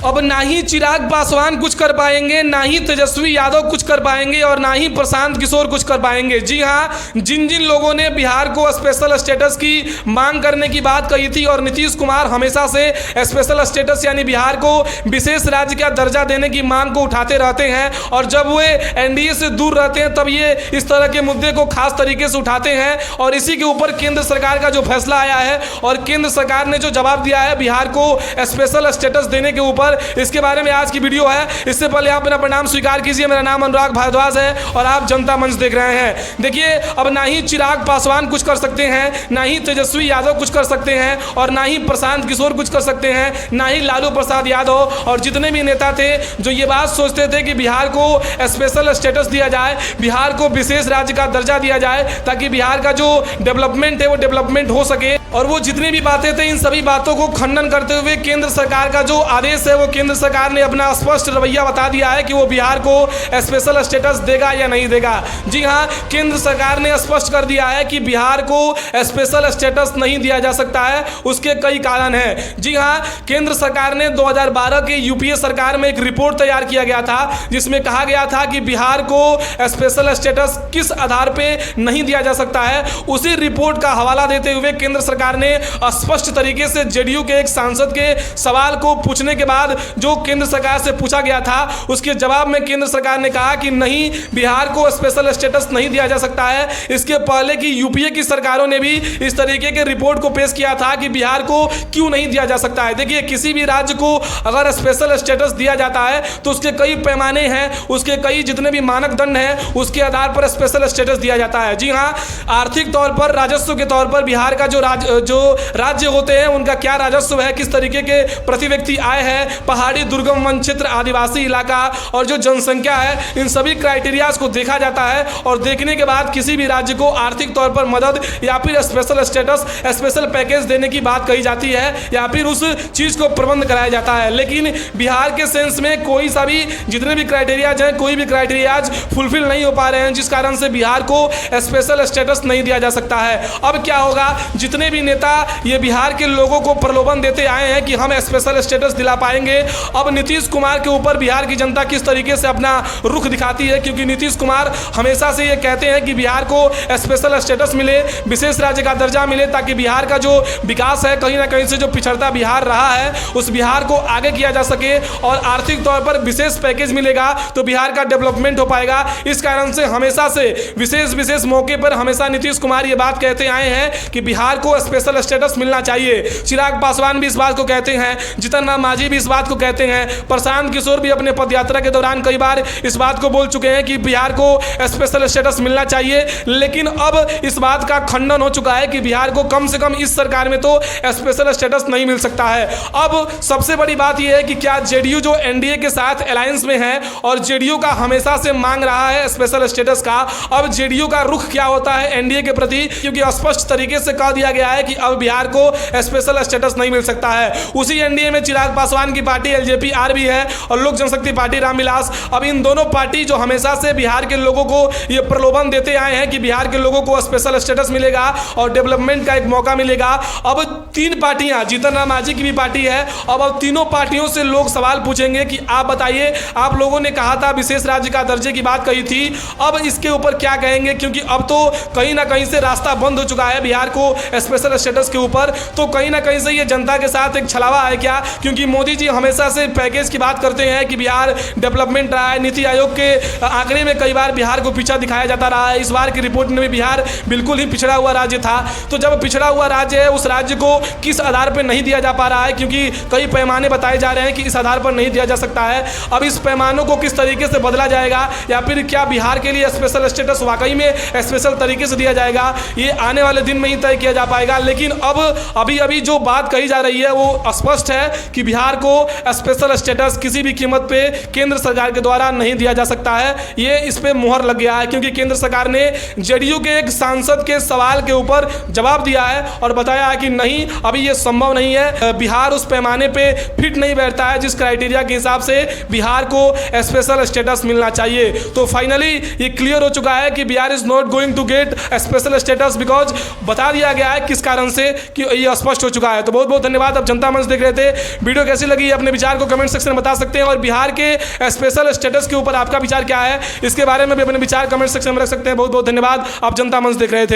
अब ना ही चिराग पासवान कुछ कर पाएंगे, ना ही तेजस्वी यादव कुछ कर पाएंगे और ना ही प्रशांत किशोर कुछ कर पाएंगे। जी हाँ, जिन जिन लोगों ने बिहार को स्पेशल स्टेटस की मांग करने की बात कही थी और नीतीश कुमार हमेशा से स्पेशल स्टेटस यानी बिहार को विशेष राज्य का दर्जा देने की मांग को उठाते रहते हैं और जब वे एनडीए से दूर रहते हैं तब ये इस तरह के मुद्दे को खास तरीके से उठाते हैं और इसी के ऊपर केंद्र सरकार का जो फैसला आया है और केंद्र सरकार ने जो जवाब दिया है बिहार को स्पेशल स्टेटस देने के ऊपर, इसके बारे में आज की वीडियो है। इससे पहले आप मेरा प्रणाम स्वीकार कीजिए। मेरा नाम अनुराग भारद्वाज है और आप जनता मंच देख रहे हैं। देखिए, अब ना ही चिराग पासवान कुछ कर सकते हैं, ना ही तेजस्वी यादव कुछ कर सकते हैं और ना ही प्रशांत किशोर कुछ कर सकते हैं, ना ही लालू प्रसाद यादव और जितने भी नेता थे जो ये बात सोचते थे कि बिहार को स्पेशल स्टेटस दिया जाए, बिहार को विशेष राज्य का दर्जा दिया जाए ताकि बिहार का जो डेवलपमेंट है वो डेवलपमेंट हो सके। और वो जितनी भी बातें थे इन सभी बातों को खंडन करते हुए केंद्र सरकार का जो आदेश है वो केंद्र सरकार ने अपना स्पष्ट रवैया बता दिया है कि वो बिहार को स्पेशल स्टेटस देगा या नहीं देगा। जी हाँ, केंद्र सरकार ने स्पष्ट कर दिया है कि बिहार को स्पेशल स्टेटस नहीं दिया जा सकता है। उसके कई कारण हैं। जी हाँ, केंद्र सरकार ने 2012 के यूपीए सरकार में एक रिपोर्ट तैयार किया गया था जिसमें कहा गया था कि बिहार को स्पेशल स्टेटस किस आधार पर नहीं दिया जा सकता है। उसी रिपोर्ट का हवाला देते हुए केंद्र सरकार ने स्पष्ट तरीके से जेडीयू के एक सांसद के सवाल को पूछने के बाद जो केंद्र सरकार से पूछा गया था उसके जवाब में केंद्र सरकार ने कहा कि नहीं, बिहार को स्पेशल स्टेटस नहीं दिया जा सकता है। इसके पहले की यूपीए की सरकारों ने भी इस तरीके के रिपोर्ट को पेश किया था कि बिहार को क्यों नहीं दिया जा सकता है। देखिए, किसी भी राज्य को अगर स्पेशल स्टेटस दिया जाता है तो उसके कई पैमाने हैं, उसके कई जितने भी मानदंड हैं उसके आधार पर स्पेशल स्टेटस दिया जाता है। जी हाँ, आर्थिक तौर पर, राजस्व के तौर पर बिहार का जो राज्य होते हैं उनका क्या राजस्व है, किस तरीके के प्रति व्यक्ति आय है, पहाड़ी दुर्गम वन क्षेत्र, आदिवासी इलाका और जो जनसंख्या है, इन सभी क्राइटेरियाज को देखा जाता है और देखने के बाद किसी भी राज्य को आर्थिक तौर पर मदद या फिर स्पेशल स्टेटस, स्पेशल पैकेज देने की बात कही जाती है या फिर उस चीज को प्रबंध कराया जाता है। लेकिन बिहार के सेंस में कोई सा भी जितने भी क्राइटेरियाज हैं, कोई भी क्राइटेरियाज फुलफिल नहीं हो पा रहे हैं, जिस कारण से बिहार को स्पेशल स्टेटस नहीं दिया जा सकता है। अब क्या होगा, जितने भी नेता ये बिहार के लोगों को प्रलोभन देते आए हैं कि हम स्पेशल स्टेटस दिला पाएंगे, अब नीतीश कुमार के ऊपर बिहार की जनता किस तरीके से अपना रुख दिखाती है, क्योंकि नीतीश कुमार हमेशा से ये कहते हैं कि बिहार को स्पेशल स्टेटस मिले, विशेष राज्य का दर्जा मिले ताकि बिहार का जो विकास है, कहीं ना कहीं से जो पिछड़ता बिहार रहा है उस बिहार को आगे किया जा सके और आर्थिक तौर पर विशेष पैकेज मिलेगा तो बिहार का डेवलपमेंट हो पाएगा। इस कारण से हमेशा से विशेष मौके पर हमेशा नीतीश कुमार ये बात कहते आए हैं कि बिहार को स्पेशल स्टेटस मिलना चाहिए। चिराग पासवान भी इस बात को कहते हैं, जीतन राम मांझी भी इस बात को कहते हैं, प्रशांत किशोर भी अपने पदयात्रा के दौरान कई बार इस बात को बोल चुके हैं कि बिहार को स्पेशल स्टेटस मिलना चाहिए। लेकिन अब इस बात का खंडन हो चुका है कि बिहार को कम से कम इस सरकार में तो स्पेशल स्टेटस नहीं मिल सकता है। अब सबसे बड़ी बात यह है कि क्या जेडीयू जो एनडीए के साथ अलायंस में है और जेडीयू का हमेशा से मांग रहा है स्पेशल स्टेटस का, अब जेडीयू का रुख क्या होता है एनडीए के प्रति, क्योंकि स्पष्ट तरीके से कह दिया गया है कि अब बिहार को स्पेशल स्टेटस नहीं मिल सकता है। उसी एनडीए में चिराग पासवान की पार्टी एलजेपी आर भी है और लोक जनशक्ति पार्टी रामविलास। अब इन दोनों पार्टी जो हमेशा से बिहार के लोगों को ये प्रलोभन देते आए हैं कि बिहार के लोगों को स्पेशल स्टेटस मिलेगा और डेवलपमेंट का एक मौका मिलेगा। अब तीन पार्टियां, जीतन राम मांझी की भी पार्टी है, अब तीनों पार्टियों से लोग सवाल पूछेंगे कि आप बताइए, आप लोगों ने कहा था विशेष राज्य का दर्जे की बात कही थी, अब इसके ऊपर क्या कहेंगे, क्योंकि अब तो कहीं ना कहीं से रास्ता बंद हो चुका है बिहार को स्पेशल स्टेटस के ऊपर। तो कहीं ना कहीं से ये जनता के साथ एक छलावा है क्या, क्योंकि मोदी जी हमेशा से पैकेज की बात करते हैं कि बिहार डेवलपमेंट रहा है, नीति आयोग के आंकड़े में कई बार बिहार को पीछा दिखाया जाता रहा है। इस बार की रिपोर्ट में भी बिहार बिल्कुल ही पिछड़ा हुआ राज्य था। तो जब पिछड़ा हुआ राज्य है उस राज्य को किस आधार पर नहीं दिया जा पा रहा है, क्योंकि कई पैमाने बताए जा रहे हैं कि इस आधार पर नहीं दिया जा सकता है। अब इस पैमानों को किस तरीके से बदला जाएगा या फिर क्या बिहार के लिए स्पेशल स्टेटस वाकई में स्पेशल तरीके से दिया जाएगा, ये आने वाले दिन में ही तय किया जा पाएगा। लेकिन अब अभी जो बात कही जा रही है वो स्पष्ट है कि बिहार को स्पेशल स्टेटस किसी भी कीमत पे केंद्र सरकार के द्वारा नहीं दिया जा सकता है। ये इस पे मुहर लग गया है, क्योंकि केंद्र सरकार ने जेडीयू के एक सांसद के सवाल के ऊपर जवाब दिया है और बताया है कि नहीं, अभी ये संभव नहीं है, बिहार उस पैमाने पे फिट नहीं बैठता है जिस क्राइटेरिया के हिसाब से बिहार को स्पेशल स्टेटस मिलना चाहिए। तो फाइनली ये क्लियर हो चुका है कि Bihar is not going to get special status, because बता दिया गया है किस कारण से कि ये स्पष्ट हो चुका है। तो बहुत बहुत धन्यवाद। अब जनता मंच देख रहे थे, वीडियो कैसी लगी अपने विचार को कमेंट सेक्शन में बता सकते हैं। और बिहार के स्पेशल स्टेटस के ऊपर आपका विचार क्या है, इसके बारे में भी अपने विचार कमेंट सेक्शन में रख सकते हैं। बहुत बहुत धन्यवाद। आप जनता मंच देख रहे थे।